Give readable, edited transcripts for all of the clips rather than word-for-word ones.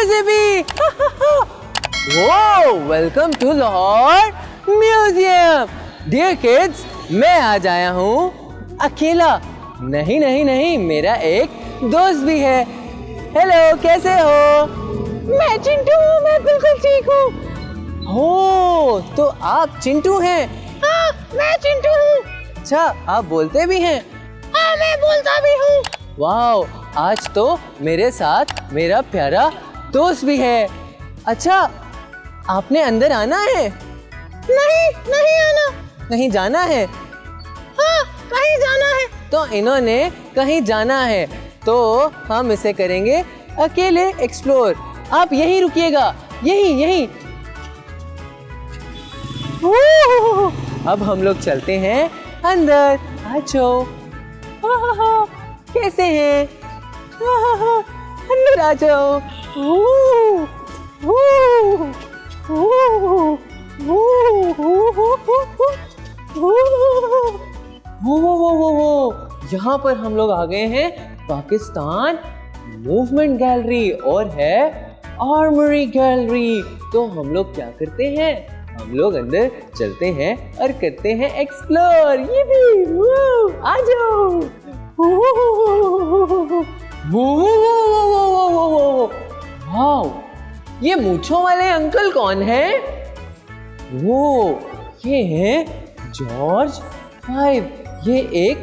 से भी। वो welcome to Lahore museum. Dear kids, मैं आज आया हूँ अकेला। नहीं नहीं नहीं, मेरा एक दोस्त भी है। हेलो, कैसे हो? मैं चिंटू हूँ, मैं बिल्कुल ठीक हूँ। हो, तो आप चिंटू हैं? हाँ, मैं चिंटू हूँ। अच्छा, आप बोलते भी हैं? हाँ, मैं बोलता भी हूँ। वाओ, आज तो मेरे साथ मेरा प्यारा दोस्त भी है। अच्छा, आपने अंदर आना है? नहीं, नहीं आना। कहीं जाना है? हाँ, कहीं जाना है। तो इन्होंने कहीं जाना है, तो हम इसे करेंगे अकेले एक्सप्लोर। आप यहीं रुकिएगा, यहीं यहीं। अब हम लोग चलते हैं अंदर। आजो, कैसे हैं? अंदर आ जाओ। यहाँ पर हम लोग आ गए हैं पाकिस्तान मूवमेंट गैलरी और है आर्मरी गैलरी। तो हम लोग क्या करते हैं? हम लोग अंदर चलते हैं और करते हैं एक्सप्लोर। ये भी आ जाओ। वाओ, ये मूंछों वाले अंकल कौन है? वो ये हैं जॉर्ज 5। ये एक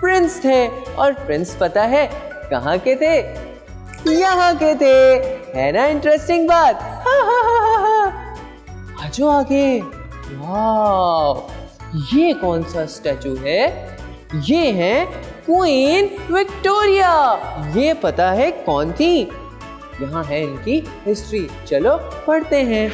प्रिंस थे और प्रिंस पता है कहाँ के थे? यहाँ के थे। है ना इंटरेस्टिंग बात? आजो आगे। वाओ, ये कौन सा स्टैचू है? ये है क्वीन विक्टोरिया। ये पता है कौन थी? यहाँ है इनकी हिस्ट्री, चलो पढ़ते हैं।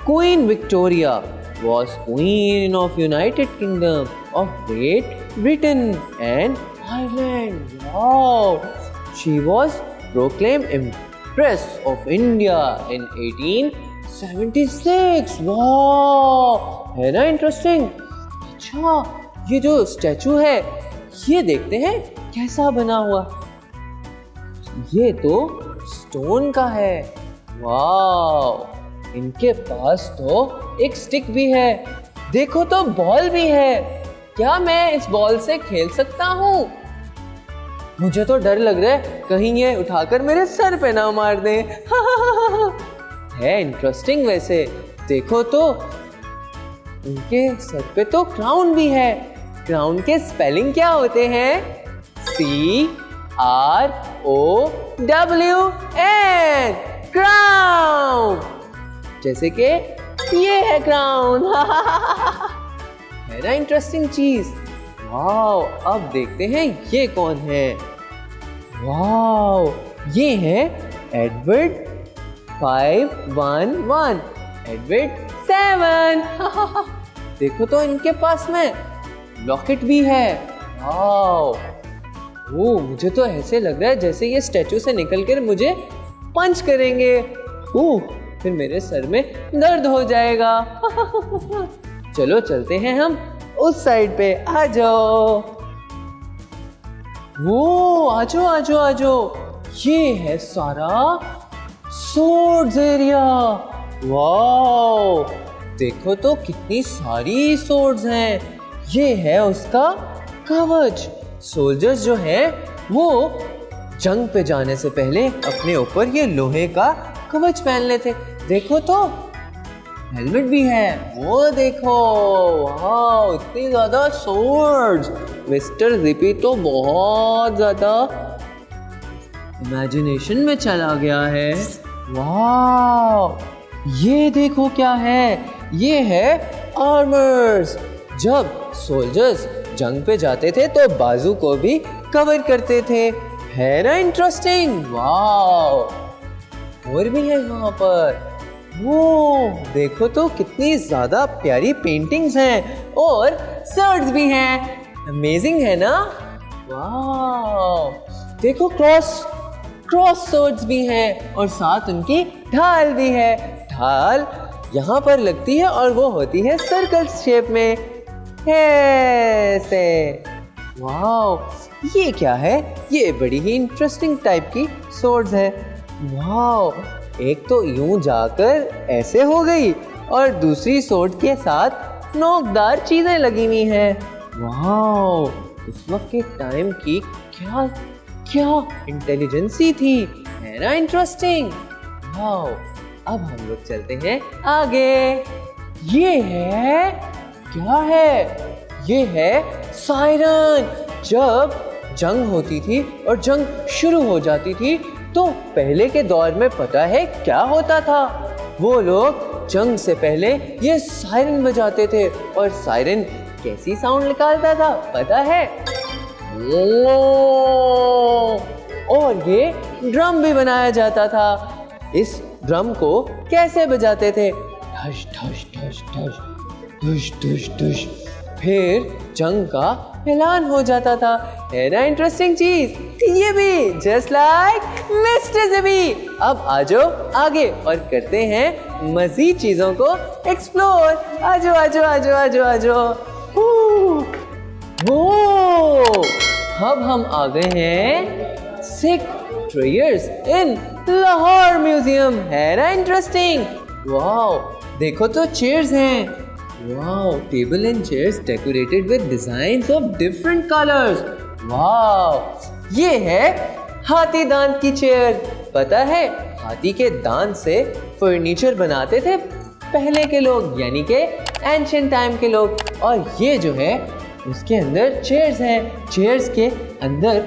Queen Victoria was Queen of United Kingdom of Great Britain and Ireland. Wow! She was proclaimed Empress of India in 1876. Wow! है ना इंटरेस्टिंग? अच्छा, ये जो स्टैचू है, ये देखते हैं कैसा बना हुआ। ये तो स्टोन का है। वाव, इनके पास तो एक स्टिक भी है। देखो तो बॉल भी है। क्या मैं इस बॉल से खेल सकता हूँ? मुझे तो डर लग रहा है कहीं ये उठाकर मेरे सर पे ना मार दे। है इंटरेस्टिंग वैसे। देखो तो इनके सर पे तो क्राउन भी है। क्राउन के स्पेलिंग क्या होते हैं? CROWN, crown. जैसे कि ये है क्राउन। है ना इंटरेस्टिंग चीज? वाओ, अब देखते हैं ये कौन है। वाओ, ये है एडवर्ड 511, एडवर्ड 7। देखो तो इनके पास में लॉकेट भी है। वाओ, ओ, मुझे तो ऐसे लग रहा है जैसे ये स्टैचू से निकलकर मुझे पंच करेंगे। फिर मेरे सर में दर्द हो जाएगा। चलो चलते हैं हम उस साइड पे। आ जाओ। वो आजो आजो आजो। ये है सारा सोर्ड्स एरिया। वाओ, देखो तो कितनी सारी सोर्ड्स हैं। ये है उसका कवच। सोल्जर्स जो हैं वो जंग पे जाने से पहले अपने ऊपर ये लोहे का कवच पहन लेते। देखो तो हेलमेट भी है। वो देखो, वाह, इतनी ज्यादा सोर्ड्स। मिस्टर जिपी तो बहुत ज्यादा इमेजिनेशन में चला गया है। वाह, ये देखो क्या है? ये है आर्मर्स। जब सोल्जर्स जंग पे जाते थे तो बाजू को भी कवर करते थे। है ना इंटरेस्टिंग? वाह, और भी है वहां पर। वो देखो तो कितनी ज्यादा प्यारी पेंटिंग्स हैं और सर्ड्स भी हैं। अमेजिंग है ना? वाह, देखो क्रॉस सर्ड्स भी हैं और साथ उनकी ढाल भी है। ढाल यहाँ पर लगती है और वो होती है सर्कल शेप में, ऐसे। वाह, ये क्या है? ये बड़ी ही इंटरेस्टिंग टाइप की सोर्ड्स है। वाह, एक तो यूं जाकर ऐसे हो गई और दूसरी सोड के साथ नोकदार चीजें लगी हुई हैं। वाओ, उस वक्त के टाइम की क्या क्या इंटेलिजेंसी थी, है ना इंटरेस्टिंग। वाओ, अब हम लोग चलते हैं आगे। ये है, क्या है? ये है सायरन। जब जंग होती थी और जंग शुरू हो जाती थी तो पहले के दौर में पता है क्या होता था? वो लोग जंग से पहले ये सायरन बजाते थे। और सायरन कैसी साउंड निकालता था पता है? और ये ड्रम भी बनाया जाता था। इस ड्रम को कैसे बजाते थे? ठश ठश ठश ठश ठुश ठुश ठुश। फिर जंग का ऐलान हो जाता था। है ना इंटरेस्टिंग चीज? ये भी जस्ट लाइक मिस्टर ज़ेबी। अब आ जाओ आगे और करते हैं मज़ीद चीजों को एक्सप्लोर। आजो आजो आजो आजो आजो। वो अब हम आ गए हैं सिख ट्रेयर्स इन लाहौर म्यूजियम। है ना इंटरेस्टिंग? वाओ, देखो तो चेयर्स हैं। Wow, table and chairs decorated with designs of different colors. Wow, ये है हाथी दांत की चेयर। पता है हाथी के दांत से फर्नीचर बनाते थे पहले के लोग, यानी के एंशिएंट टाइम के लोग। और ये जो है उसके अंदर चेयर्स हैं। चेयर्स के अंदर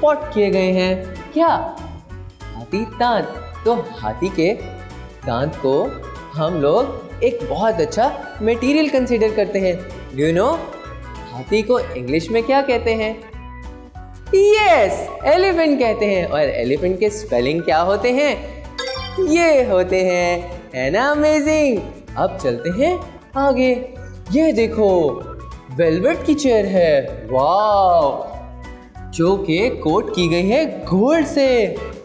पॉट किए गए हैं। क्या? हाथी दांत। तो हाथी के दांत को हम लोग एक बहुत अच्छा मटेरियल कंसीडर करते हैं। यू नो हाथी को इंग्लिश में क्या कहते हैं? यस, एलिफेंट कहते हैं। और एलिफेंट के स्पेलिंग क्या होते हैं? ये होते हैं। है ना अमेजिंग? अब चलते हैं आगे। ये देखो वेलवेट की चेयर है। वाओ, जो के कोट की गई है गोल्ड से।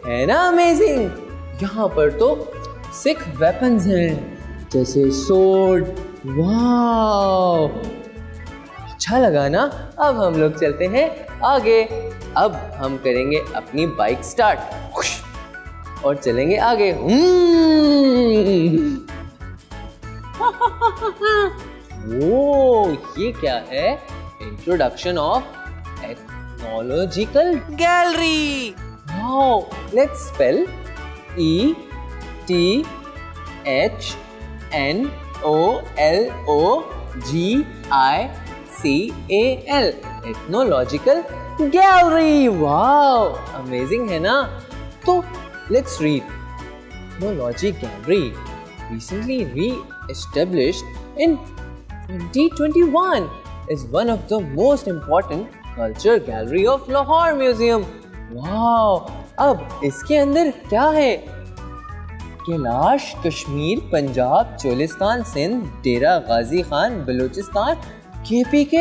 है ना अमेजिंग? यहाँ पर तो सिख वेपन्स हैं जैसे सोड। वाओ, अच्छा लगा ना? अब हम लोग चलते हैं आगे। अब हम करेंगे अपनी बाइक स्टार्ट और चलेंगे आगे। ओ, ये क्या है? Introduction of ethnological gallery. Wow, let's spell ETHNOLOGICAL, ethnological gallery. Wow, amazing है ना? तो let's read. Ethnology gallery recently re-established in 2021 is one of the most important culture gallery of Lahore Museum. Wow, अब इसके अंदर क्या है? कैलाश, कश्मीर, पंजाब, चोलिस्तान, सिंध, डेरा Ghazi Khan, Balochistan, KPK,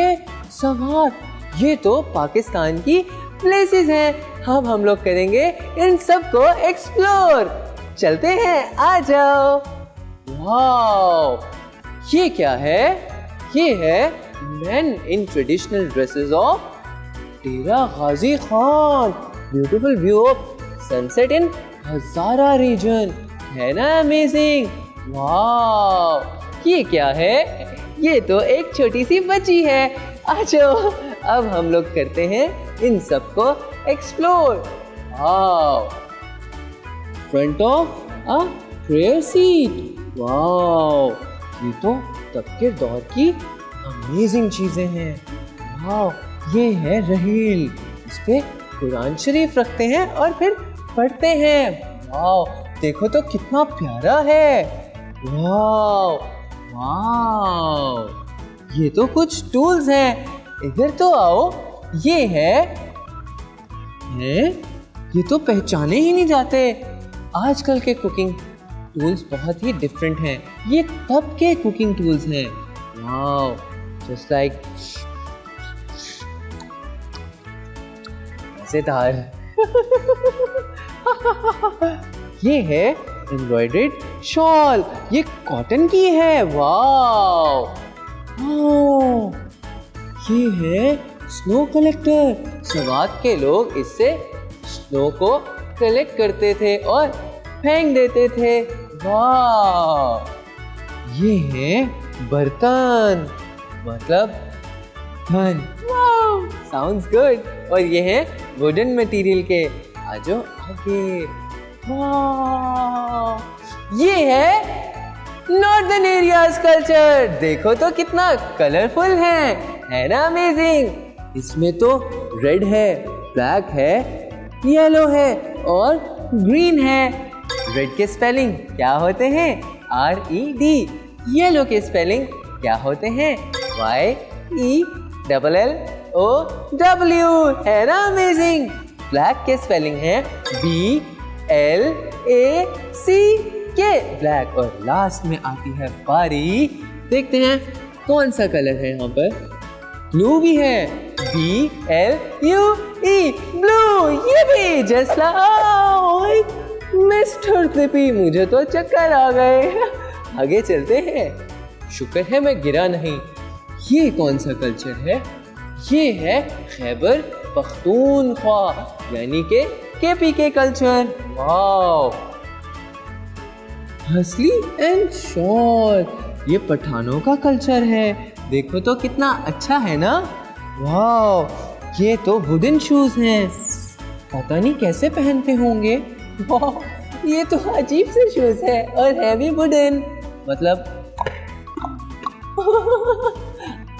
सवार, ये तो पाकिस्तान की प्लेसेस हैं। अब हम लोग करेंगे इन सब को एक्सप्लोर। चलते हैं, आ जाओ। वाओ, ये क्या है? ये है men in traditional dresses of Dera Ghazi Khan. Beautiful view of sunset in Hazara region. है ना अमेजिंग? वाओ, ये क्या है? ये तो एक छोटी सी बच्ची है। आ जाओ, अब हम लोग करते हैं इन सब को explore. Wow, front of a prayer seat. Wow, ये तो तब के दौर की अमेजिंग चीजें हैं। वाओ, ये है रहील। इस पे कुरान शरीफ रखते हैं और फिर पढ़ते हैं। वाओ, देखो तो कितना प्यारा है। वाओ वाओ, ये तो कुछ टूल्स हैं। इधर तो आओ। ये है ये तो पहचाने ही नहीं जाते। आजकल के कुकिंग टूल्स बहुत ही डिफरेंट हैं। ये तब के कुकिंग टूल्स हैं। वाओ, जस्ट लाइक मजेदार। ये है एम्ब्रॉयडर्ड शॉल। ये कॉटन की है। वाओ, ये है स्नो कलेक्टर। सवात के लोग इससे स्नो को कलेक्ट करते थे और फेंक देते थे। वाह, ये है बर्तन, मतलब धन। Sounds good. और ये है वुडन मटेरियल के। आ जाओ आगे। वाह, ये है नॉर्दर्न एरियाज कल्चर। देखो तो कितना कलरफुल है ना? अमेजिंग। इसमें तो रेड है, ब्लैक है, येलो है और ग्रीन है। रेड के स्पेलिंग क्या होते हैं? RED। येलो के स्पेलिंग क्या होते हैं? YELLLOW। है ना अमेजिंग? ब्लैक के स्पेलिंग है BLACK, ब्लैक। और लास्ट में आती है बारी। देखते हैं कौन सा कलर है यहाँ पर। ब्लू भी है, BLUE, ब्लू। ये भी जस्ट लाइक मिस्टर क्लिपी। मुझे तो चक्कर आ गए। आगे चलते हैं। शुक्र है मैं गिरा नहीं। ये कौन सा कल्चर है? ये है खैबर पख्तूनख्वा, यानी के KPK कल्चर। वाओ, हसली एंड शॉल, ये पठानों का कल्चर है। देखो तो कितना अच्छा है ना? वाओ, ये तो वुडन शूज हैं। पता नहीं कैसे पहनते होंगे। वाह, ये तो अजीब से शूज है और है भी वुडन, मतलब।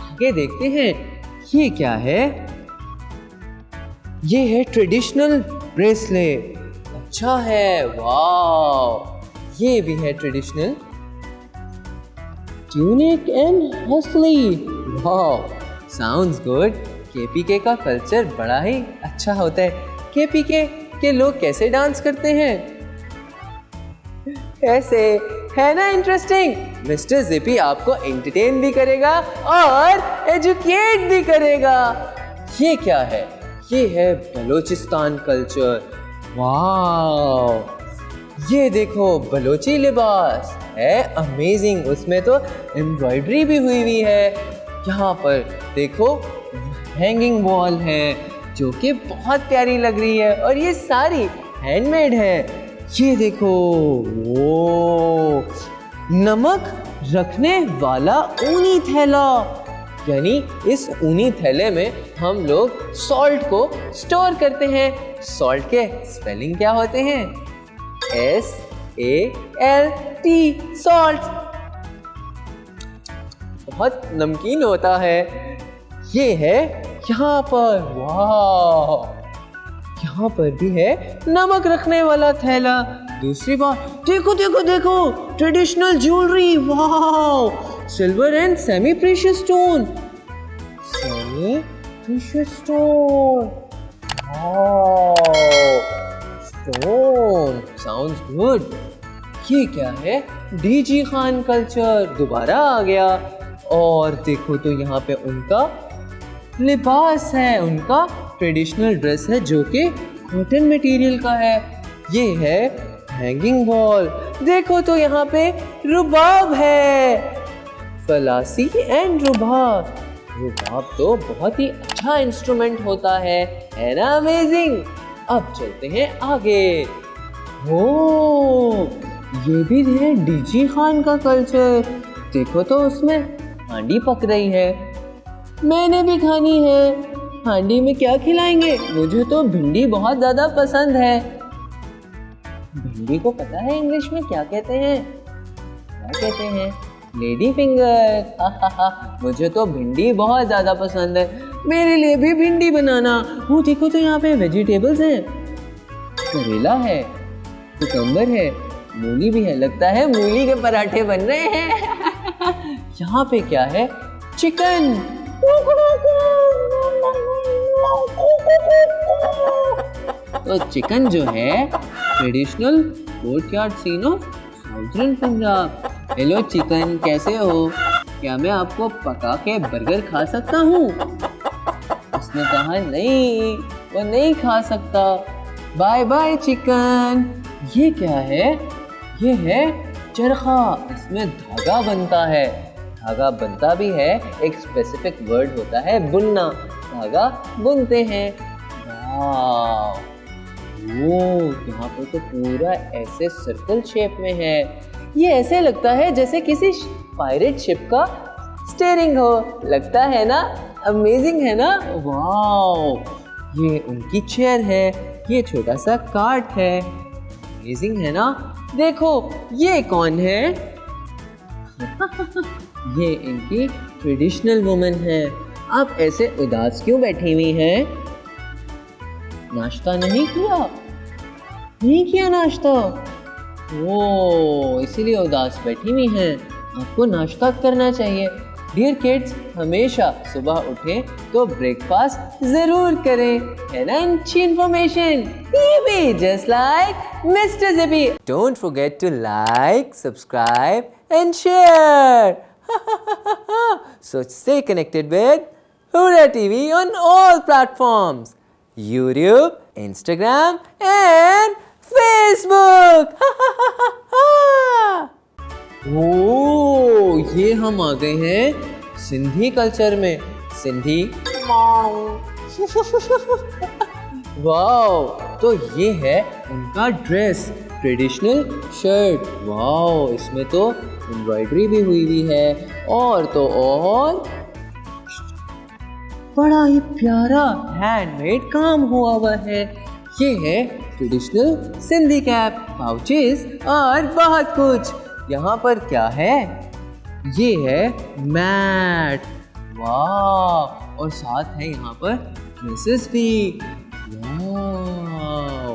आगे देखते हैं ये क्या है। ये है ट्रेडिशनल ब्रेसलेट। अच्छा है। वाह, ये भी है ट्रेडिशनल ट्यूनिक एंड हसली। वाह, साउंड्स गुड। KPK का कल्चर बड़ा ही अच्छा होता है। KPK के लोग कैसे डांस करते हैं? ऐसे, है ना इंटरेस्टिंग? मिस्टर जिपी आपको एंटरटेन भी करेगा और एजुकेट भी करेगा। ये क्या है? ये है बलोचिस्तान कल्चर। वाह, ये देखो बलोची लिबास है, अमेजिंग। उसमें तो एम्ब्रॉयडरी भी हुई है। यहाँ पर देखो हैंगिंग वॉल है जो कि बहुत प्यारी लग रही है और ये सारी हैंडमेड है। ये देखो, वो नमक रखने वाला ऊनी थैला, यानी इस ऊनी थैले में हम लोग सॉल्ट को स्टोर करते हैं। सॉल्ट के स्पेलिंग क्या होते हैं? SALT, salt. बहुत नमकीन होता है। ये है यहाँ पर। वाह, यहाँ पर भी है नमक रखने वाला थैला। दूसरी बात, देखो देखो देखो, ट्रेडिशनल ज्वेलरी। वाह, silver and semi precious stone. Semi precious stone. Stone sounds good. ये क्या है? DG खान कल्चर दोबारा आ गया। और देखो तो यहाँ पे उनका लिबास है, उनका ट्रेडिशनल ड्रेस है जो कि कॉटन मटेरियल का है। ये है हैंगिंग वॉल। देखो तो यहाँ पे रुबाब है, फलासी एंड रुबाब। रुबाब तो बहुत ही अच्छा इंस्ट्रूमेंट होता है ना? अमेजिंग। अब चलते हैं आगे। ओ, ये भी है DG खान का कल्चर। देखो तो उसमें हांडी पक रही है। मैंने भी खानी है। हांडी में क्या खिलाएंगे? मुझे तो भिंडी बहुत ज्यादा पसंद है। भिंडी को पता है इंग्लिश में क्या कहते हैं? क्या कहते हैं? Lady finger. मुझे तो भिंडी बहुत ज्यादा पसंद है। मेरे लिए भी भिंडी बनाना। वो देखो तो यहाँ पे वेजिटेबल्स हैं। करेला है, कुकम्बर है, मूली भी है। लगता है मूली के पराठे बन रहे हैं। यहाँ पे क्या है? चिकन। तो चिकन जो है traditional courtyard scene of southern Punjab. Hello chicken, कैसे हो? क्या मैं आपको पका के बर्गर खा सकता हूँ? उसने कहा नहीं, वो नहीं खा सकता। Bye bye chicken. ये क्या है? ये है चरखा। इसमें धागा बनता है। धागा बनता भी है, एक स्पेसिफिक वर्ड होता है बुनना। धागा बुनते हैं। वाह, यहाँ पर तो पूरा ऐसे सर्कल शेप में है। ये ऐसे लगता है जैसे किसी पायरेट शिप का स्टीयरिंग हो। लगता है ना, अमेजिंग है ना। वाह, ये उनकी चेयर है, ये छोटा सा कार्ट है। अमेजिंग है ना। देखो ये कौन है? ये इनकी ट्रेडिशनल वुमेन है। आप ऐसे उदास क्यों बैठी हुई हैं? नाश्ता नहीं किया? नहीं किया नाश्ता? ओह, इसीलिए उदास बैठी हुई हैं। आपको नाश्ता करना चाहिए। डियर किड्स, हमेशा सुबह उठें तो ब्रेकफास्ट जरूर करें, है ना अच्छी इन्फॉर्मेशन। भी just like mister Zippy. Don't forget to like, subscribe and share. So stay connected with Hura TV on all platforms, YouTube, Instagram and Facebook. ओह, ये हम आ गए हैं सिंधी कल्चर में। सिंधी वाओ, तो ये है उनका ड्रेस, ट्रेडिशनल शर्ट। वाओ, इसमें तो एम्ब्रॉयडरी भी हुई है और तो और बड़ा ही प्यारा हैंडमेड काम हुआ हुआ है। ये है ट्रेडिशनल सिंधी कैप, पाउचेस और बहुत कुछ। यहाँ पर क्या है? ये है मैट। वाह, और साथ है यहाँ पर ड्रेसेस भी। वाह,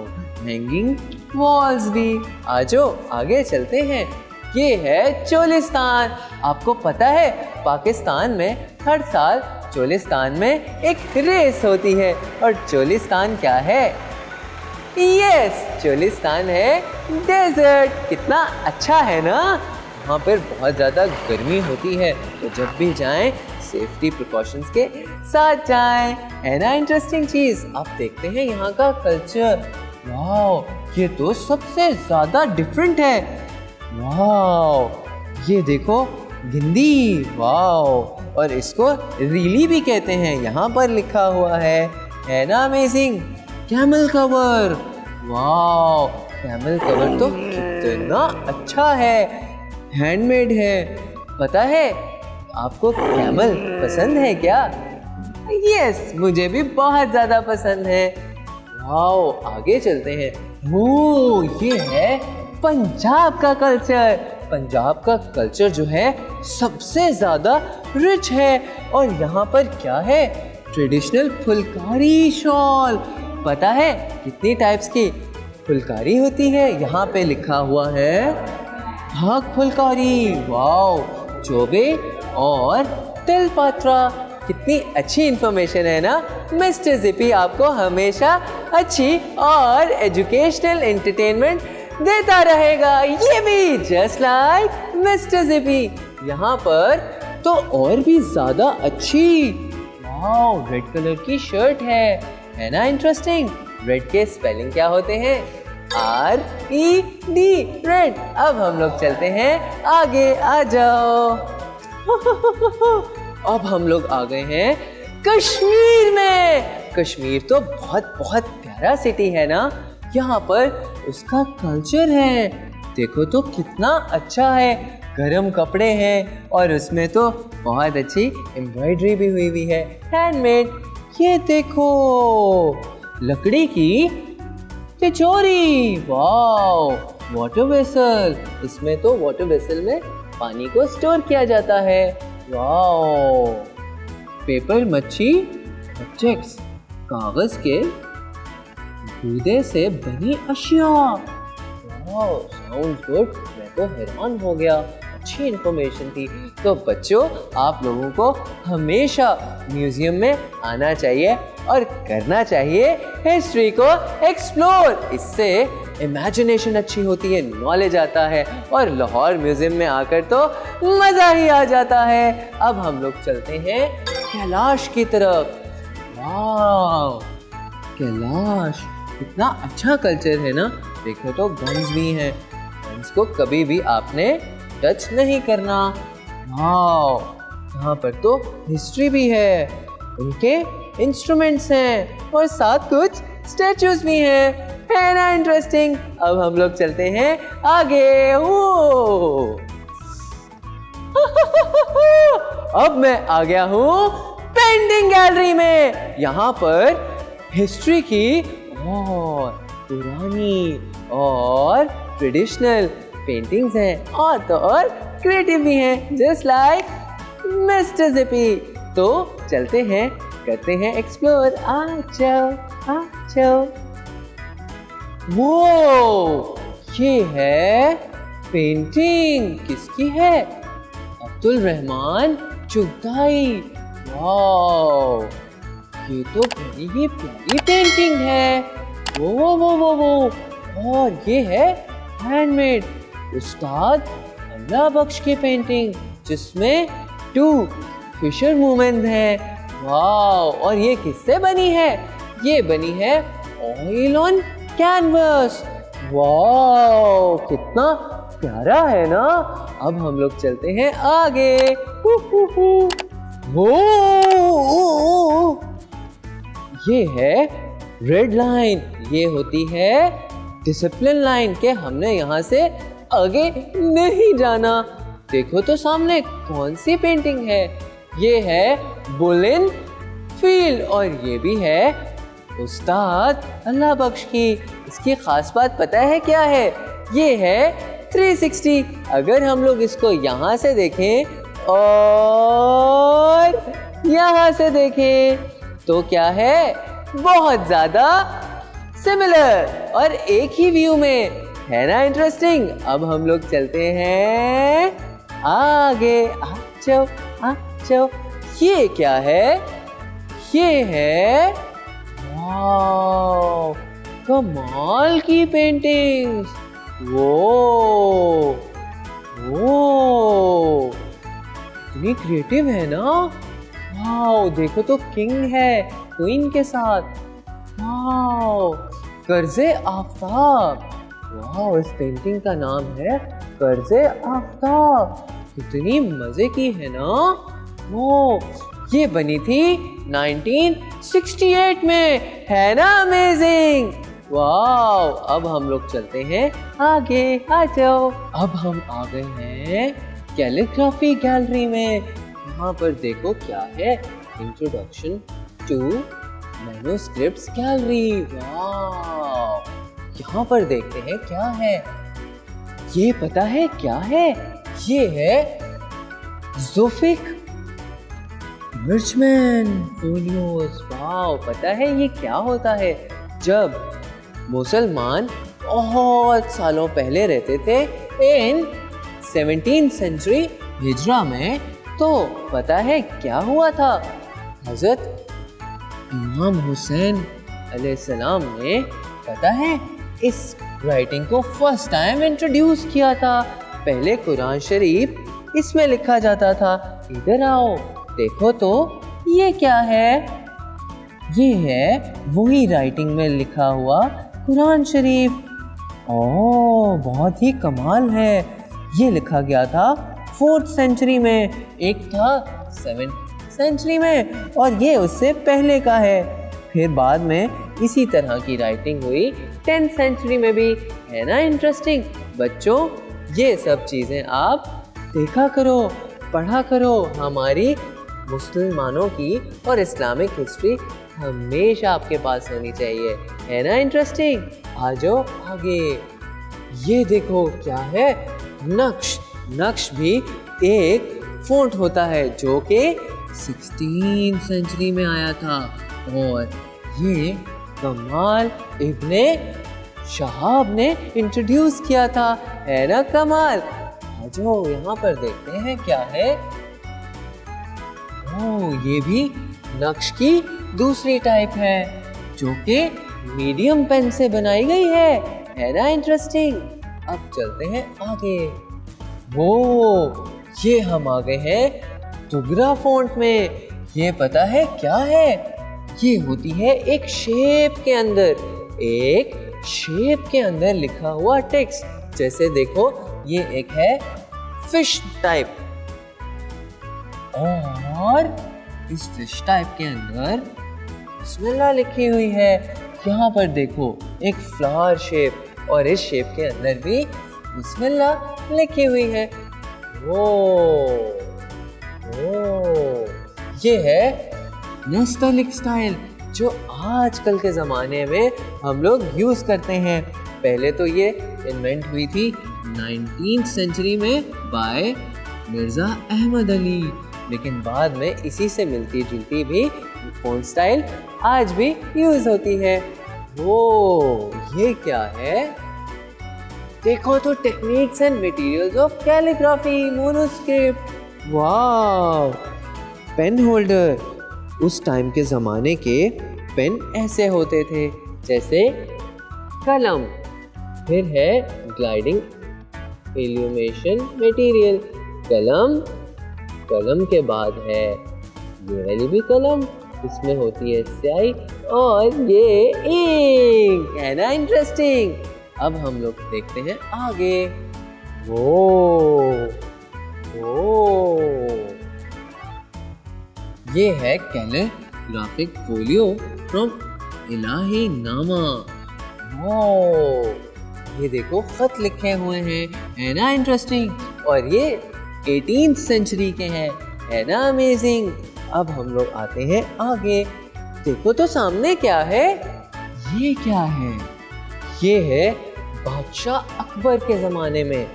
हैंगिंग वॉल्स भी। आजो आगे चलते हैं। ये है चोलिस्तान। आपको पता है पाकिस्तान में हर साल चोलिस्तान में एक रेस होती है। और चोलिस्तान क्या है? यस, चोलिस्तान है डेजर्ट। कितना अच्छा है ना। वहाँ पर बहुत ज़्यादा गर्मी होती है, तो जब भी जाएं सेफ्टी प्रिकॉशंस के साथ जाएं, है ना इंटरेस्टिंग चीज़। आप देखते हैं यहाँ का कल्चर। वाह, ये तो सबसे ज़्यादा डिफरेंट है। वाह, ये देखो गिंदी। वाह, और इसको रीली भी कहते हैं। यहाँ पर लिखा हुआ है ना अमेजिंग। Camel cover. वाह, कैमल कवर तो कितना अच्छा है, हैंडमेड है। पता है आपको कैमल पसंद है क्या? यस, मुझे भी बहुत ज़्यादा पसंद है। वाह, आगे चलते हैं। वो ये है पंजाब का कल्चर। पंजाब का कल्चर जो है सबसे ज़्यादा रिच है। और यहाँ पर क्या है? Traditional Phulkari shawl. पता है कितनी टाइप्स की फुलकारी होती है? यहाँ पे लिखा हुआ है भाग फुलकारी। वाओ, चोबे और तिलपात्रा। कितनी अच्छी इन्फॉर्मेशन है ना। मिस्टर ज़िपी आपको हमेशा अच्छी और एजुकेशनल एंटरटेनमेंट देता रहेगा। ये भी जस्ट लाइक मिस्टर ज़िपी। यहाँ पर तो और भी ज़्यादा अच्छी। वाओ, रेड कलर की शर्ट है ना इंटरेस्टिंग। रेड के स्पेलिंग क्या होते हैं? RED, red. अब हम लोग चलते हैं आगे, आ जाओ। अब हम लोग आ गए हैं कश्मीर में। कश्मीर तो बहुत बहुत प्यारा सिटी है ना। यहाँ पर उसका कल्चर है, देखो तो कितना अच्छा है। गरम कपड़े हैं और उसमें तो बहुत अच्छी एम्ब्रॉयडरी भी हुई है, हैंडमेड। ये देखो, लकड़ी की तिजोरी। Wow, water vessel. इसमें तो वाटर वेसल में पानी को स्टोर किया जाता है। वाओ, पेपर मच्छी ऑब्जेक्ट्स, कागज के गूदे से बनी अशिया। Wow, sound good. मैं तो हैरान हो गया, अच्छी इन्फॉर्मेशन थी। तो बच्चों, आप लोगों को हमेशा म्यूजियम में आना चाहिए और करना चाहिए हिस्ट्री को एक्सप्लोर। इससे इमेजिनेशन अच्छी होती है, नॉलेज आता है और लाहौर म्यूजियम में आकर तो मज़ा ही आ जाता है। अब हम लोग चलते हैं कैलाश की तरफ। वाह, कैलाश कितना अच्छा कल्चर है ना। देखो तो गन्स भी हैं, गन्स को कभी भी आपने टच नहीं करना। वाह, यहाँ पर तो हिस्ट्री भी है, उनके इंस्ट्रूमेंट्स हैं और साथ कुछ स्टैचूज भी हैं। है ना इंटरेस्टिंग। अब हम लोग चलते हैं आगे। ओ अब मैं आ गया हूँ पेंटिंग गैलरी में। यहाँ पर हिस्ट्री की और पुरानी और ट्रेडिशनल पेंटिंग्स हैं और क्रिएटिव भी हैं, जस्ट लाइक मिस्टर जिपी। तो चलते हैं, करते हैं एक्सप्लोर। आ जाओ। वो ये है पेंटिंग, किसकी है? अब्दुल रहमान चुगताई। वाओ, ये तो बड़ी ही प्यारी पेंटिंग है। वो और ये है हैंडमेड उस्ताद अल्लाह बख्श की पेंटिंग, जिसमें 2 फिशर वुमेन है। वाओ, और ये किससे बनी है? ये बनी है ऑयल ऑन कैनवस। वाओ, कितना प्यारा है ना। अब हम लोग चलते हैं आगे। वो ये है रेड लाइन, ये होती है डिसिप्लिन लाइन के हमने यहाँ से आगे नहीं जाना। देखो तो सामने कौन सी पेंटिंग है? ये है बुलिन फील्ड और ये भी है उस्ताद अल्लाह बख्श की। इसकी खास बात पता है क्या है? ये है 360। अगर हम लोग इसको यहाँ से देखें और यहाँ से देखें तो क्या है? बहुत ज्यादा सिमिलर और एक ही व्यू में, है ना इंटरेस्टिंग। अब हम लोग चलते हैं आगे। आ जाओ। ये क्या है? ये है वाओ, कमाल की पेंटिंग्स। वो इतनी क्रिएटिव है ना। वाओ, देखो तो किंग है क्वीन के साथ। वाओ, कर्ज़े आफ़ताब। वाओ, इस पेंटिंग का नाम है कर्ज़े आफ़ताब। कितनी मजे की है ना। वो ये बनी थी 1968 में, है ना अमेजिंग। वाओ, अब हम लोग चलते हैं आगे। आ जाओ। अब हम आ गए हैं कैलीग्राफी गैलरी में। यहाँ पर देखो क्या है, introduction to manuscripts gallery. Wow, यहाँ पर देखते हैं क्या है। ये पता है क्या है? ये है ज़ुल्फ़िकार मिर्चमैन फोलियोस। वाओ, पता है ये क्या होता है? जब मुसलमान बहुत सालों पहले रहते थे इन 17th सेंचुरी हिजरा में, तो पता है क्या हुआ था? हज़रत इमाम हुसैन अलैहिस्सलाम ने पता है इस राइटिंग को फर्स्ट टाइम इंट्रोड्यूस किया था। पहले कुरान शरीफ इसमें लिखा जाता था। इधर आओ, देखो तो ये क्या है? ये है वही राइटिंग में लिखा हुआ कुरान शरीफ। ओह, बहुत ही कमाल है। ये लिखा गया था 4th सेंचुरी में, एक था 7th सेंचुरी में और ये उससे पहले का है। फिर बाद में इसी तरह की राइटिंग हुई 10th सेंचुरी में भी, है ना इंटरेस्टिंग। बच्चों, ये सब चीज़ें आप देखा करो, पढ़ा करो। हमारी मुसलमानों की और इस्लामिक हिस्ट्री हमेशा आपके पास होनी चाहिए, है ना इंटरेस्टिंग। आ जाओ आगे। ये देखो क्या है, नक्श भी एक फ़ॉन्ट होता है जो कि 16th सेंचुरी में आया था और ये कमाल इब्ने शहाब ने इंट्रोड्यूस किया था, है ना कमाल। आ जाओ, यहाँ पर देखते हैं क्या है। ओह, ये भी नक्श की दूसरी टाइप है जो कि मीडियम पेन से बनाई गई है ना इंटरेस्टिंग। अब चलते हैं आगे। वो ये हम आ गए हैं तुगरा फॉन्ट में। ये पता है क्या है? ये होती है एक शेप के अंदर लिखा हुआ टेक्स्ट। जैसे देखो, ये एक है फिश टाइप और इस फिश टाइप के अंदर बिस्मिल्लाह लिखी हुई है। यहाँ पर देखो एक फ्लावर शेप और इस शेप के अंदर भी बिस्मिल्लाह लिखी हुई है। ये है नस्तलिक स्टाइल जो आजकल के ज़माने में हम लोग यूज़ करते हैं। पहले तो ये इन्वेंट हुई थी 19th सेंचुरी में बाय मिर्ज़ा अहमद अली, लेकिन बाद में इसी से मिलती जुलती भी फ़ॉन्ट स्टाइल आज भी यूज़ होती है। ये क्या है? देखो तो techniques and materials of calligraphy monoscript. Wow! Pen holder, उस टाइम के ज़माने के पेन ऐसे होते थे जैसे कलम। फिर है ग्लाइडिंग इल्यूमिनेशन मटेरियल, कलम के बाद है ये वाली भी कलम, इसमें होती है स्याही और ये इंक, है ना इंटरेस्टिंग। अब हम लोग देखते हैं आगे। ये है कैलीग्राफिक फोलियो फ्रॉम इलाही नामा। ये देखो खत लिखे हुए हैं, है ना इंटरेस्टिंग। और ये 18th सेंचुरी के हैं, है ना अमेजिंग। अब हम लोग आते हैं आगे। देखो तो सामने क्या है? ये क्या है? ये है बादशाह अकबर के ज़माने में,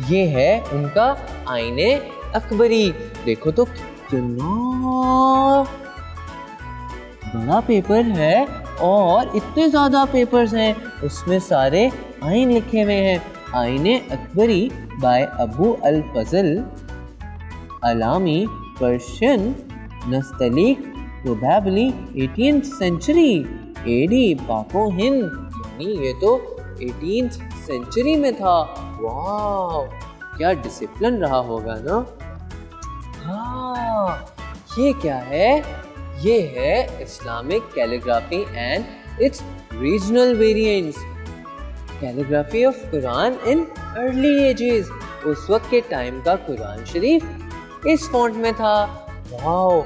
ये है उनका आईने अकबरी। देखो तो कितना बड़ा पेपर है और इतने ज़्यादा पेपर्स हैं, उसमें सारे आइन लिखे हुए हैं। Ain-i Akbari by Abu al Fazl Allami, Persian, Nastaliq, probably 18th century AD, Pako Hind, यानी ये तो 18th सेंचुरी में था। वाह, क्या डिसिप्लिन रहा होगा ना। हाँ, ये क्या है? ये है Islamic calligraphy and it's regional variants. Calligraphy of Quran in early ages, उस वक्त के टाइम का कुरान शरीफ इस फॉन्ट में था। वाओ,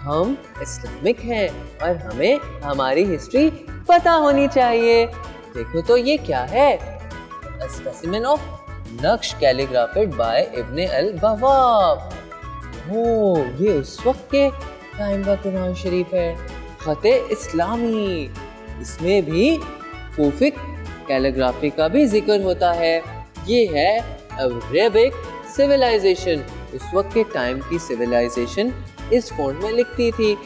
हम इस्लामिक हैं और हमें हमारी हिस्ट्री पता होनी चाहिए। देखो तो ये क्या है? A specimen of नक्श कैलीग्राफिड बाय इब्ने अल बवाब। ये उस वक्त के टाइम का कुरान शरीफ है, खते इस्लामी। इसमें भी कूफिक कैलीग्राफी का भी जिक्र होता है। ये है अरेबिक सिविलाइजेशन, उस वक्त के टाइम की सिविलाइजेशन इस फॉन्ट में लिखती थी।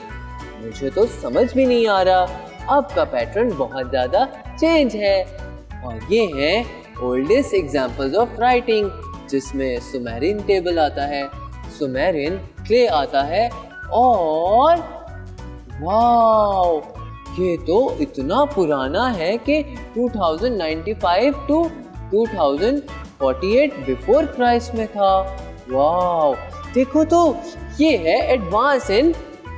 मुझे तो समझ भी नहीं आ रहा, अब का पैटर्न बहुत ज़्यादा चेंज है। और ये है ओल्डेस्ट एग्जाम्पल्स ऑफ राइटिंग, जिसमें सुमेरियन टेबल आता है, सुमेरियन क्ले आता है। और वाओ, ये तो इतना पुराना है कि 2095 टू 2048 बिफोर क्राइस्ट में था। वाओ, देखो तो ये है एडवांस इन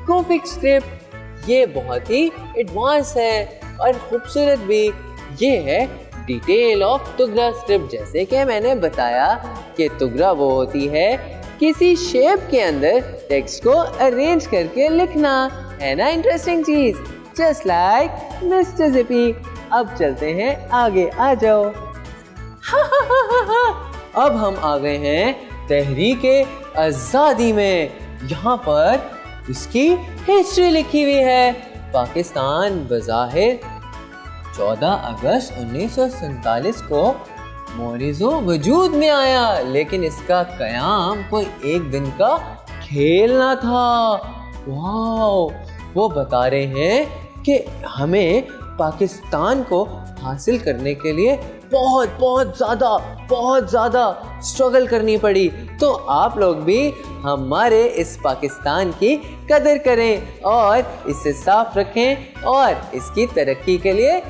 कॉपिक स्क्रिप्ट। ये बहुत ही एडवांस है और खूबसूरत भी। ये है डिटेल ऑफ तुगरा स्क्रिप्ट। जैसे कि मैंने बताया कि तुगरा वो होती है किसी शेप के अंदर टेक्स्ट को अरेंज करके लिखना, है ना इंटरेस्टिंग चीज, जस्ट लाइक मिस्टर जिपी। अब चलते हैं आगे, आ जाओ। अब हम आ गए हैं तहरीके आज़ादी में। यहाँ पर इसकी हिस्ट्री लिखी हुई है। पाकिस्तान बज़ाहिर 14 अगस्त 1947 को मोरिज़ो वजूद में आया, लेकिन इसका क़याम कोई एक दिन का खेल ना था। वाओ, वो बता रहे हैं कि हमें पाकिस्तान को हासिल करने के लिए बहुत ज़्यादा स्ट्रगल करनी पड़ी। तो आप लोग भी हमारे इस पाकिस्तान की कदर करें और इसे साफ रखें और इसकी तरक्की के लिए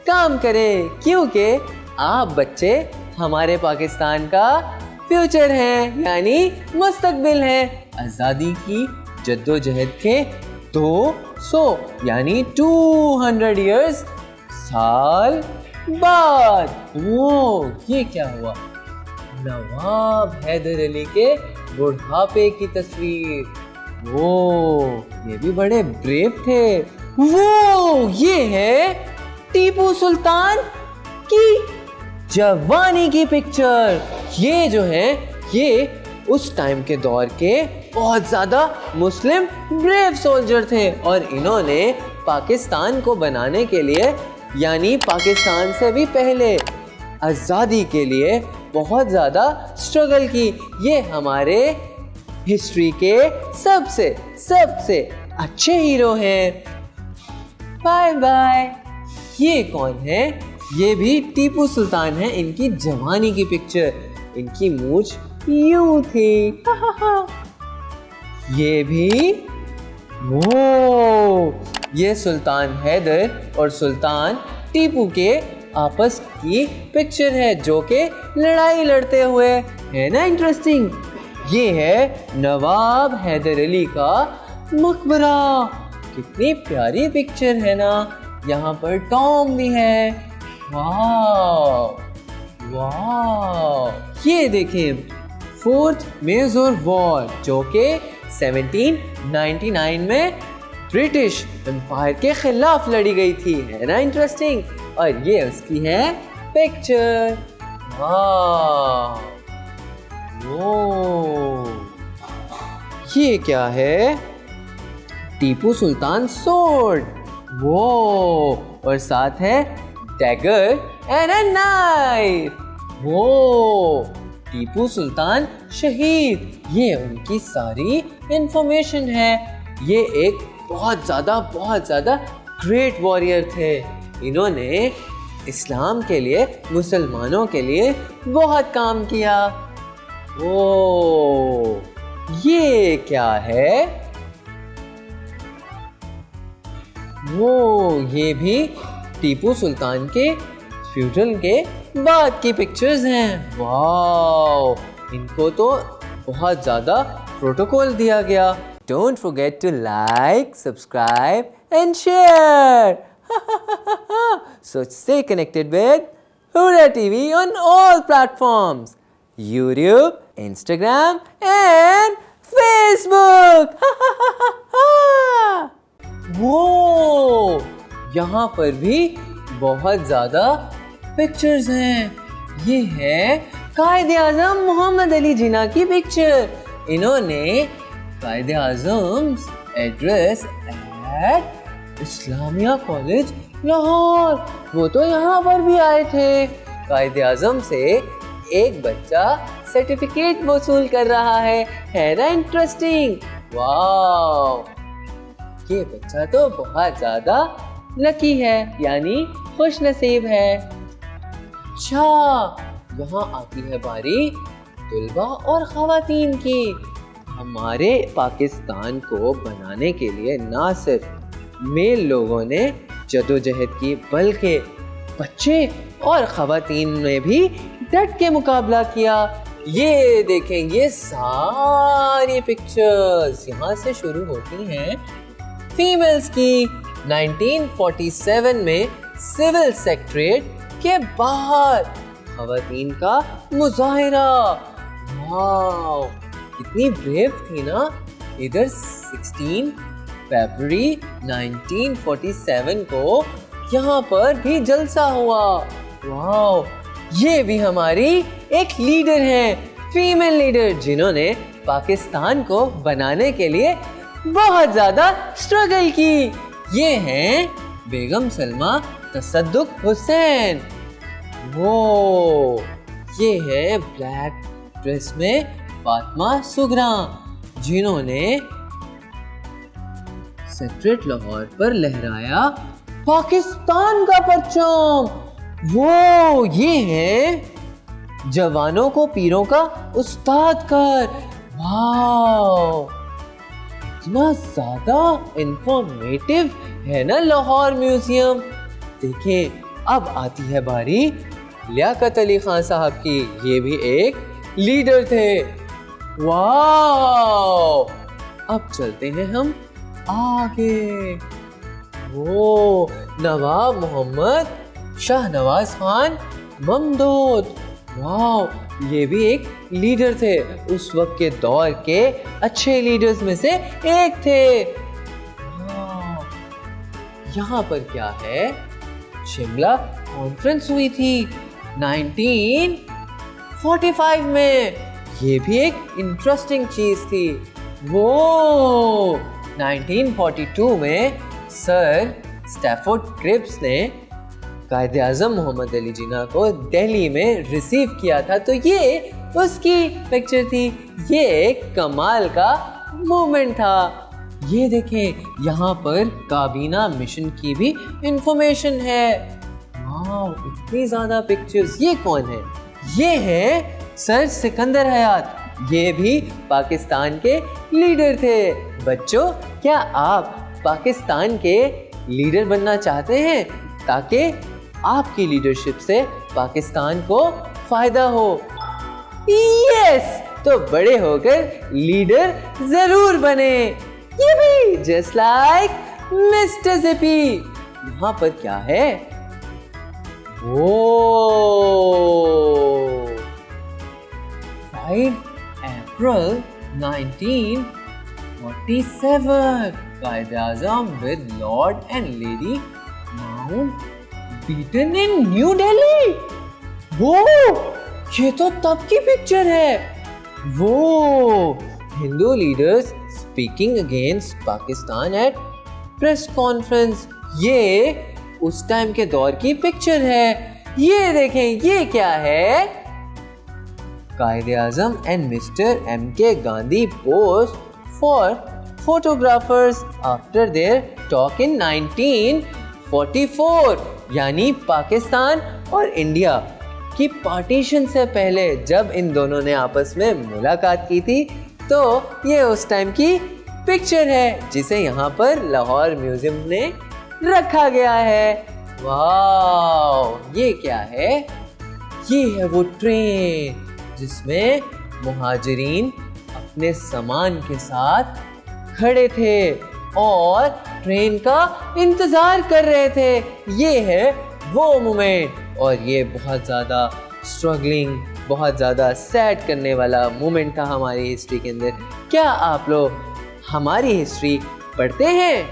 काम करें, क्योंकि आप बच्चे हमारे पाकिस्तान का फ्यूचर हैं, यानी मुस्तकबिल हैं। आज़ादी की जद्दोजहद के 200 यानी 200 इयर्स साल बाद ये क्या हुआ? नवाब हैदर अली के बुढ़ापे की तस्वीर। ये भी बड़े ब्रेव थे। ये है टीपू सुल्तान की जवानी की पिक्चर। ये जो है ये उस टाइम के दौर के बहुत ज़्यादा मुस्लिम ब्रेव सोल्जर थे और इन्होंने पाकिस्तान को बनाने के लिए यानी पाकिस्तान से भी पहले आज़ादी के लिए बहुत ज़्यादा स्ट्रगल की। ये हमारे हिस्ट्री के सबसे अच्छे हीरो हैं। Bye bye. ये कौन है? ये भी टीपू सुल्तान है। इनकी जवानी की पिक्चर, इनकी मूंछ यूं थी। ये भी वो ये सुल्तान हैदर और सुल्तान टीपू के आपस की पिक्चर है जो कि लड़ाई लड़ते हुए, है ना इंटरेस्टिंग। ये है नवाब हैदर अली का मकबरा। कितनी प्यारी पिक्चर है ना। यहाँ पर टॉम भी है। वाह वाह। ये देखें फोर्थ मेजर वॉर जो कि 1799 में ब्रिटिश एम्पायर के खिलाफ लड़ी गई थी, है ना इंटरेस्टिंग। और ये उसकी है पिक्चर। वाह। ये क्या है? टीपू सुल्तान सोर्ड। वो और साथ है डैगर एंड अ नाइफ। वो टीपू सुल्तान शहीद। ये उनकी सारी इंफॉर्मेशन है। ये एक बहुत ज़्यादा ग्रेट वॉरियर थे। इन्होंने इस्लाम के लिए, मुसलमानों के लिए बहुत काम किया। ओ ये क्या है? वो ये भी टीपू सुल्तान के फ्यूडल के बाद की पिक्चर्स हैं। वाह, इनको तो बहुत ज़्यादा प्रोटोकॉल दिया गया। Don't forget to like, subscribe and share. So stay connected with Huda TV on all platforms. YouTube, Instagram and Facebook. वो यहाँ पर भी बहुत ज़्यादा पिक्चर्स हैं। ये है कायदे आज़म मोहम्मद अली जिन्ना की पिक्चर। इन्होंने Quaid Azam address at Islamia college Lahore, वो तो यहाँ पर भी आए थे। कायदे आज़म से एक बच्चा सर्टिफिकेट वसूल कर रहा है ना इंटरेस्टिंग। वाह, ये बच्चा तो बहुत ज़्यादा लकी है, यानी खुश नसीब है। अच्छा, यहाँ आती है बारी तुलबा और ख़वातीन की। हमारे पाकिस्तान को बनाने के लिए ना सिर्फ मेल लोगों ने जदोजहद की, बल्कि बच्चे और ख़वातीन ने भी डट के मुकाबला किया। ये देखें, ये सारी पिक्चर्स यहाँ से शुरू होती हैं फीमेल्स की। 1947 में सिविल सेक्रेटरीट के बाहर ख़वातीन का मुजाहिरा। वाह, कितनी ब्रेव थी ना। इधर 16 फरवरी 1947 को यहाँ पर भी जलसा हुआ। वाह, ये भी हमारी एक लीडर हैं, फीमेल लीडर, जिन्होंने पाकिस्तान को बनाने के लिए बहुत ज़्यादा स्ट्रगल की। ये हैं बेगम सलमा तसद्दुक हुसैन। वो ये है ब्लैक ड्रेस में फातिमा सुगरा, जिन्होंने सेक्रेट लाहौर पर लहराया पाकिस्तान का परचम। वो ये है जवानों को पीरों का उस्ताद कर। वाह, इतना ज़्यादा इंफॉर्मेटिव है ना लाहौर म्यूजियम। देखें, अब आती है बारी लियाकत अली खान साहब की। ये भी एक लीडर थे। वाह, अब चलते हैं हम आगे। वो नवाब मोहम्मद शाहनवाज खान ममदूद। वाह, ये भी एक लीडर थे, उस वक्त के दौर के अच्छे लीडर्स में से एक थे। यहाँ पर क्या है? शिमला कॉन्फ्रेंस हुई थी 1945 में। ये भी एक इंटरेस्टिंग चीज थी। वो 1942 में सर स्टैफोर्ड क्रिप्स ने कायदे आज़म मोहम्मद अली जिन्ना को दिल्ली में रिसीव किया था, तो ये उसकी पिक्चर थी। ये एक कमाल का मोमेंट था। ये देखें, यहाँ पर काबीना मिशन की भी इंफॉर्मेशन है। वाह, इतनी ज्यादा पिक्चर्स। ये कौन है? ये है सर सिकंदर हयात। ये भी पाकिस्तान के लीडर थे। बच्चों, क्या आप पाकिस्तान के लीडर बनना चाहते हैं ताकि आपकी लीडरशिप से पाकिस्तान को फायदा हो? यस, तो बड़े होकर लीडर जरूर बने। ये भी जस्ट लाइक मिस्टर जिपी। यहाँ पर क्या है? ओ 5 April 1947 Quaid Azam with lord and lady Mountbatten in New Delhi. वो ये तो तब की पिक्चर है। वो Hindu leaders speaking against Pakistan at press conference. ये उस टाइम के दौर की पिक्चर है। ये देखें, ये क्या है? Quaid Azam and mister M.K. Gandhi pose for photographers after their talk in 1944। यानी पाकिस्तान और इंडिया की पार्टीशन से पहले जब इन दोनों ने आपस में मुलाकात की थी, तो ये उस टाइम की पिक्चर है जिसे यहाँ पर लाहौर म्यूजियम ने रखा गया है। वाह, ये क्या है? ये है वो ट्रेन जिसमें मुहाजिरीन अपने सामान के साथ खड़े थे और ट्रेन का इंतजार कर रहे थे। ये है वो मोमेंट, और ये बहुत ज़्यादा स्ट्रगलिंग, बहुत ज़्यादा सैड करने वाला मोमेंट था हमारी हिस्ट्री के अंदर। क्या आप लोग हमारी हिस्ट्री पढ़ते हैं?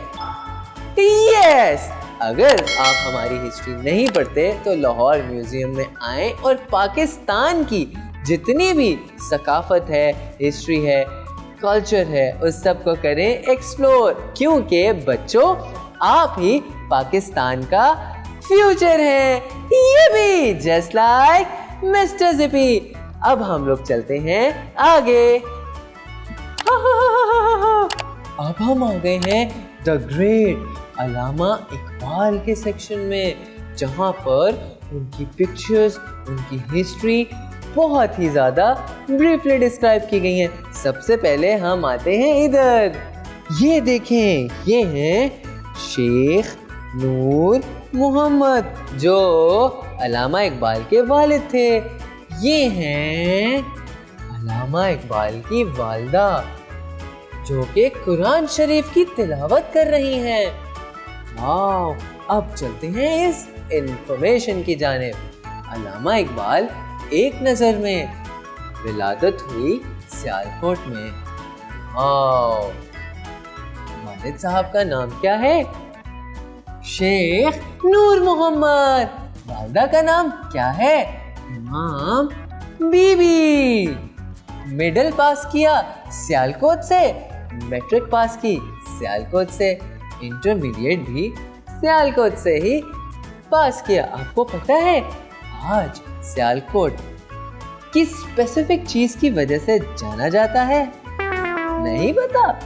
यस, अगर आप हमारी हिस्ट्री नहीं पढ़ते तो लाहौर म्यूजियम में आएं और पाकिस्तान की जितनी भी सकाफत है, हिस्ट्री है, कल्चर है, उस सब को करें एक्सप्लोर, क्योंकि बच्चों आप ही पाकिस्तान का फ्यूचर है। ये भी जस्ट लाइक मिस्टर जिपी। अब हम लोग चलते हैं आगे। अब हम आ गए हैं द ग्रेट अल्लामा इकबाल के सेक्शन में, जहाँ पर उनकी पिक्चर्स, उनकी हिस्ट्री बहुत ही ज़्यादा ब्रीफली डिस्क्राइब की गई हैं। सबसे पहले हम आते हैं इधर। ये देखें, ये हैं शेख नूर मोहम्मद जो अल्लामा इकबाल के वालिद थे। ये हैं अल्लामा इकबाल की वालिदा जो कि कुरान शरीफ की तिलावत कर रही हैं। वाह, अब चलते हैं इस इंफॉर्मेशन की जानिब। अल्लामा इकबाल एक नज़र में विलादत हुई सियालकोट में। वालिद साहब का नाम क्या है? शेख नूर मोहम्मद। वालिदा का नाम क्या है? इमाम बीबी। मिडिल पास किया सियालकोट से, मैट्रिक पास की सियालकोट से, इंटरमीडिएट भी सियालकोट से ही पास किया। आपको पता है आज सियालकोट किस स्पेसिफिक चीज की वजह से जाना जाता है? नहीं पता?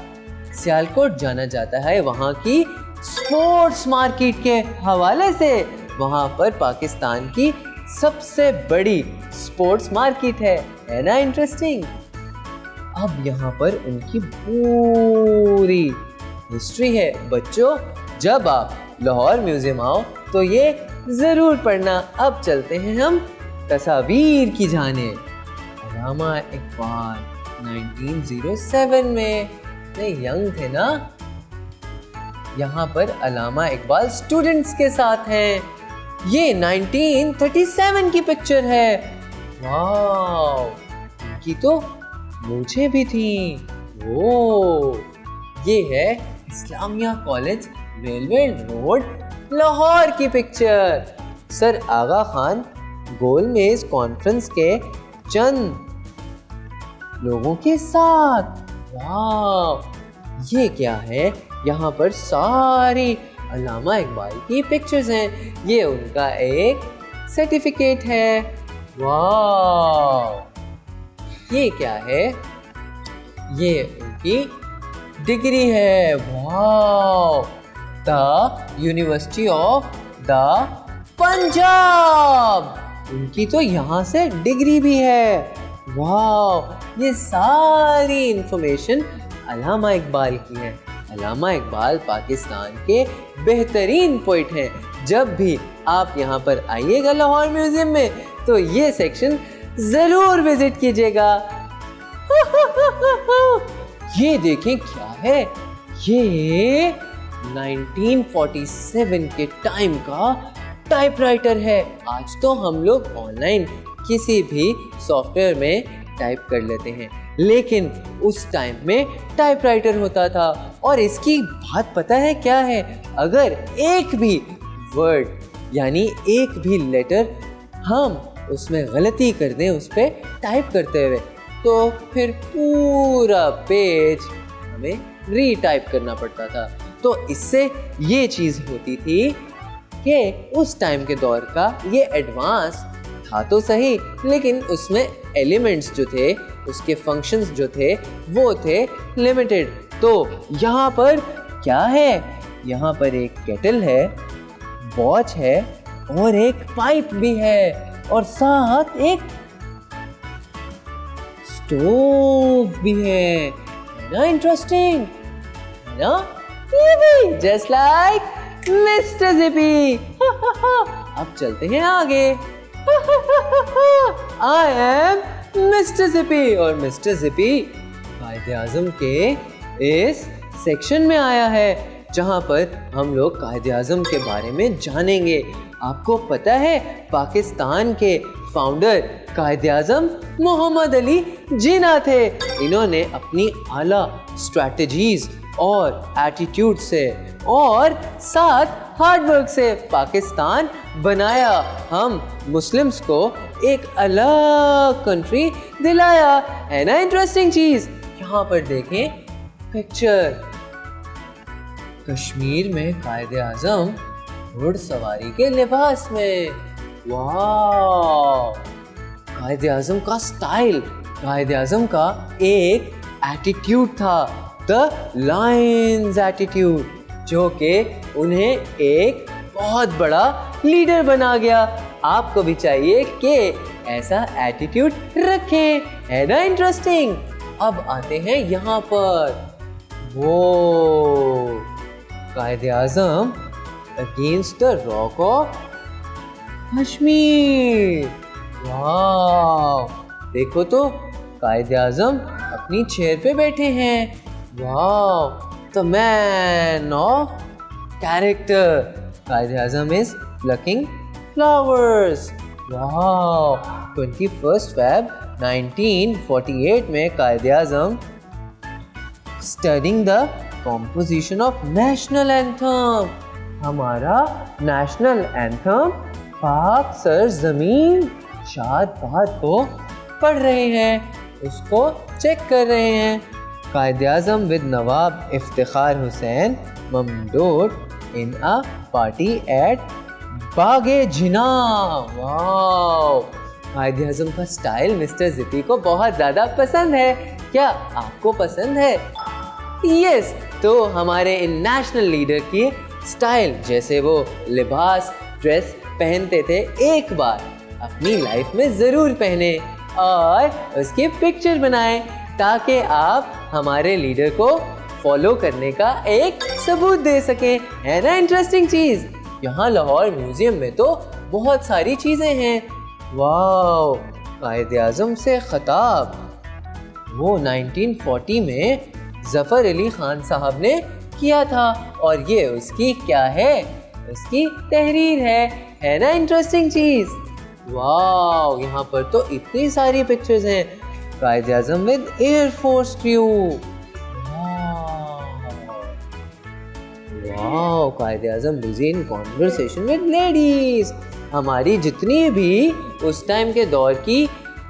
सियालकोट जाना जाता है वहाँ की स्पोर्ट्स मार्केट के हवाले से। वहाँ पर पाकिस्तान की सबसे बड़ी स्पोर्ट्स मार्केट है ना? इंटरेस्टिंग। अब यहाँ पर उनकी पूरी हिस्ट्री है। बच्चों, जब आप लाहौर म्यूजियम आओ तो ये जरूर पढ़ना। अब चलते हैं हम तस्वीर की जानिब। अल्लामा इकबाल 1907 में यंग थे ना। यहाँ पर अल्लामा इकबाल स्टूडेंट्स के साथ हैं। ये 1937 की पिक्चर है। वाह, इनकी तो मूछें भी थी। वो ये है Islamia college, railway road, Lahore की पिक्चर, सर आगा खान गोलमेज कॉन्फ्रेंस के चंद लोगों के साथ। वाह, ये क्या है? यहाँ पर सारी अल्लामा इकबाल की पिक्चर्स हैं। ये उनका एक सर्टिफिकेट है। वाह, ये क्या है? ये उनकी डिग्री है। वाह, the university of the Punjab, उनकी तो यहाँ से डिग्री भी है। वाह, ये सारी इंफॉर्मेशन अल्लामा इकबाल की है। अल्लामा इकबाल पाकिस्तान के बेहतरीन पोइट हैं। जब भी आप यहाँ पर आइएगा लाहौर म्यूजियम में तो ये सेक्शन जरूर विजिट कीजिएगा। ये देखें क्या है? ये 1947 के टाइम का टाइपराइटर है। आज तो हम लोग ऑनलाइन किसी भी सॉफ्टवेयर में टाइप कर लेते हैं, लेकिन उस टाइम में टाइपराइटर होता था। और इसकी बात पता है क्या है? अगर एक भी वर्ड यानी एक भी लेटर हम उसमें गलती कर दें उस पर टाइप करते हुए, तो फिर पूरा पेज हमें रीटाइप करना पड़ता था। तो इससे ये चीज़ होती थी कि उस टाइम के दौर का ये एडवांस था तो सही, लेकिन उसमें एलिमेंट्स जो थे, उसके फंक्शंस जो थे, वो थे लिमिटेड। तो यहाँ पर क्या है? यहाँ पर एक केटल है, वॉच है और एक पाइप भी है और साथ एक स्टोव भी है ना। इंटरेस्टिंग ना? Just like mister zippy. अब चलते हैं आगे। आई एम मिस्टर जिपी, और मिस्टर जिपी कायद-ए-आज़म के इस सेक्शन में आया है जहां पर हम लोग कायद-ए-आज़म के बारे में जानेंगे। आपको पता है पाकिस्तान के फाउंडर कायद-ए-आज़म मोहम्मद अली जिन्ना थे। इन्होंने अपनी आला स्ट्रैटेजीज और एटीट्यूड से और साथ हार्डवर्क से पाकिस्तान बनाया। हम मुस्लिम्स को एक अलग कंट्री दिलाया, है ना इंटरेस्टिंग चीज? यहाँ पर देखें पिक्चर, कश्मीर में कायद-ए-आज़म घुड़सवारी के लिबास में। वाह, कायद-ए-आज़म का स्टाइल, कायद-ए-आज़म का एक एटीट्यूड था, द लायंस एटीट्यूड, जो कि उन्हें एक बहुत बड़ा लीडर बना गया। आपको भी चाहिए कि ऐसा एटीट्यूड रखें, है ना इंटरेस्टिंग? अब आते हैं यहाँ पर, वो Quaid-e-Azam against the rock of Kashmir. वाह, देखो तो कायद-ए-आज़म अपनी चेयर पे बैठे हैं। वाह, the man of character, Quaid-e-Azam is plucking flowers. वाह, 21 Feb 1948 में Quaid-e-Azam studying the composition of national anthem, हमारा नेशनल एंथम पाक सर जमीन शाद बात को पढ़ रहे हैं, उसको चेक कर रहे हैं। Quaid-e-Azam with Nawab Iftikhar Hussain Mamdood in a party at Bagh-e Jinnah. Wow, Quaid-e-Azam का स्टाइल मिस्टर जिपी को बहुत ज़्यादा पसंद है। क्या आपको पसंद है? यस, तो हमारे इन नेशनल लीडर की स्टाइल, जैसे वो लिबास ड्रेस पहनते थे, एक बार अपनी लाइफ में ज़रूर पहने और उसकी पिक्चर बनाएं, ताकि आप हमारे लीडर को फॉलो करने का एक सबूत दे सकें, है ना इंटरेस्टिंग चीज़? यहाँ लाहौर म्यूजियम में तो बहुत सारी चीज़ें हैं। वाओ, कायद-ए-आज़म से खिताब, वो 1940 में ज़फ़र अली ख़ान साहब ने किया था, और ये उसकी क्या है? उसकी तहरीर है ना इंटरेस्टिंग चीज़? वाओ, यहाँ पर तो इतनी सारी पिक्चर्स हैं। Quaid-e-Azam with air force crew. वाह, wow, Quaid-e Azam busy in conversation with ladies. हमारी जितनी भी उस टाइम के दौर की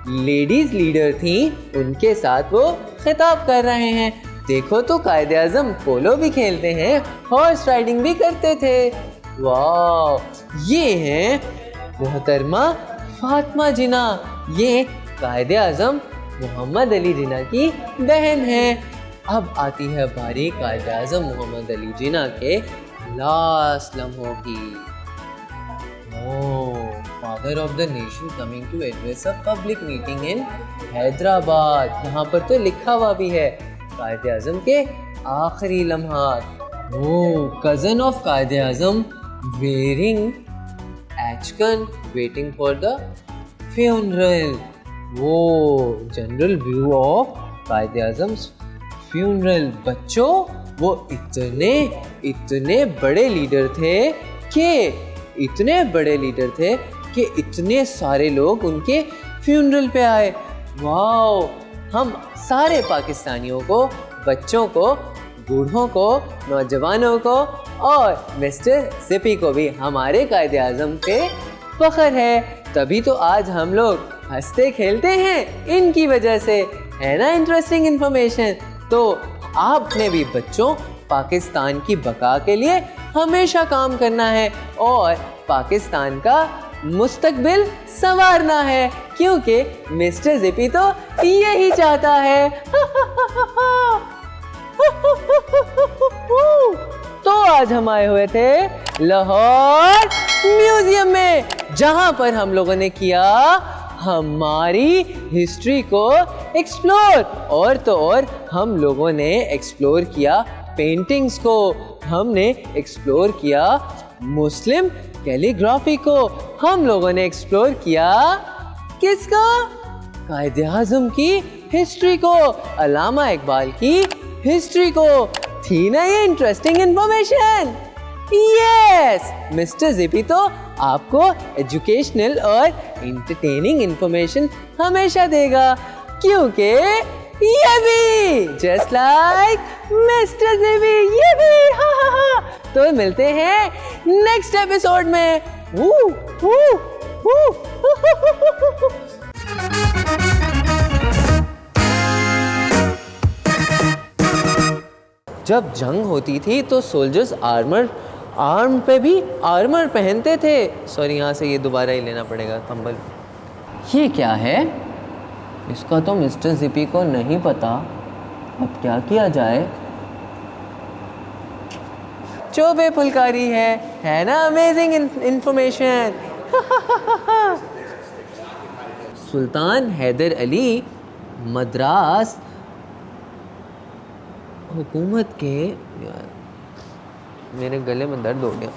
लेडीज लीडर थी उनके साथ वो खिताब कर रहे हैं। देखो तो कायदे आज़म पोलो भी खेलते हैं, हॉर्स राइडिंग भी करते थे। वाह, ये हैं मोहतरमा फातिमा जिना, ये कायदे आज़म मोहम्मद अली जिना की बहन है। अब आती है बारी कायदे आज़म मोहम्मद अली जिना के लास्ट लम्हों की। Father of the nation coming to address a public meeting in Hyderabad. यहाँ पर तो लिखा हुआ भी है कायदे आज़म के आखिरी लम्हात। कज़न ऑफ कायदे आज़म wearing ashcan waiting for the funeral। वो जनरल व्यू ऑफ कायदे आज़म फ्यूनरल। बच्चों, वो इतने बड़े लीडर थे कि इतने सारे लोग उनके फ्यूनरल पे आए। वाओ, हम सारे पाकिस्तानियों को, बच्चों को, बूढ़ों को, नौजवानों को और मिस्टर ज़िपी को भी हमारे कायदे आज़म पे फ़ख्र है। तभी तो आज हम लोग हंसते खेलते हैं इनकी वजह से, है ना इंटरेस्टिंग इन्फॉर्मेशन। तो आपने भी बच्चों पाकिस्तान की बका के लिए हमेशा काम करना है और पाकिस्तान का मुस्तकबिल संवारना है, क्योंकि मिस्टर ज़िपी तो यही चाहता है। तो आज हम आए हुए थे लाहौर म्यूजियम में, जहां पर हम लोगों ने किया हमारी हिस्ट्री को एक्सप्लोर। और तो और हम लोगों ने एक्सप्लोर किया पेंटिंग्स को, हमने एक्सप्लोर किया मुस्लिम कैलीग्राफी को, हम लोगों ने एक्सप्लोर किया किसका? कायदे आज़म की हिस्ट्री को, अल्लामा इकबाल की हिस्ट्री को। थी ना ये इंटरेस्टिंग इन्फॉर्मेशन? यस, मिस्टर ज़िपी तो आपको एजुकेशनल और इंटरटेनिंग इन्फॉर्मेशन हमेशा देगा, क्योंकि ये भी जस्ट लाइक मिस्टर ज़िपी, ये भी। तो मिलते हैं नेक्स्ट एपिसोड में। जब जंग होती थी तो सोल्जर्स आर्म पे भी आर्मर पहनते थे। सॉरी, यहाँ से ये दोबारा ही लेना पड़ेगा कंबल। ये क्या है? इसका तो मिस्टर ज़िपी को नहीं पता। अब क्या किया जाए? चोबे फुलकारी है ना अमेजिंग इन्फॉर्मेशन। सुल्तान हैदर अली मद्रास हुकूमत के, यार मेरे गले में दर्द हो गया।